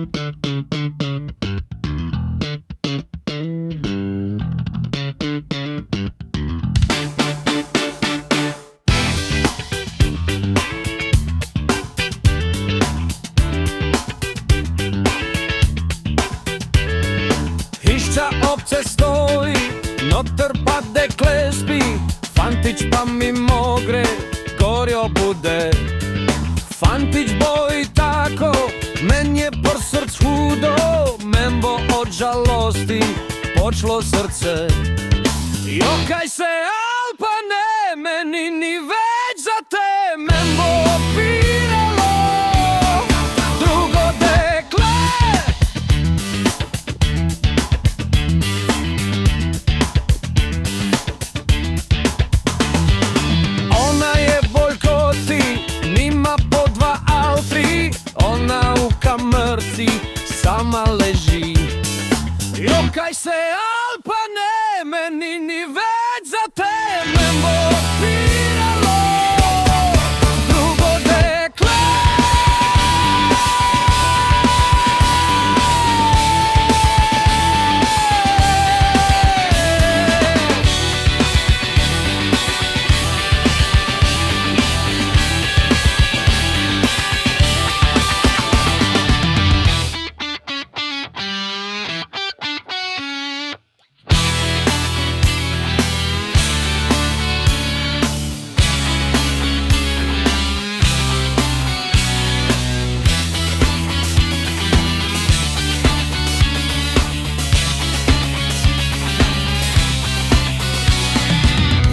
Hišća obce stoji, noter pade klespi, fantić pa mi mogre, gorjo bude. Fantić boji tako, men je por src hudo, men bo od žalosti počlo srce. Jokaj se Alpane, meni ni već za te, men bo opiralo drugo dekle. Ona je bolj ko ti, nima po dva al tri, ona u kamrci sama leži. Jokaj se Alpane, meni ni već za te, men bo opiralo drugo dekle.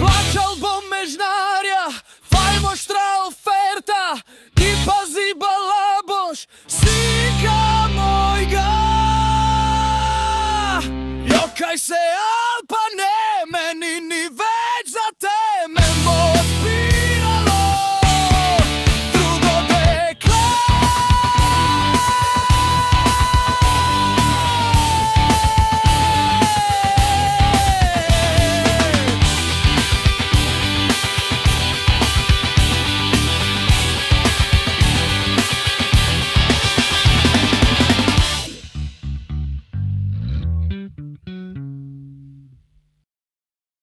Plaćal bom me žnarja, fajmo štra oferta, i pazi balaboš, sinka mojga. Jokaj se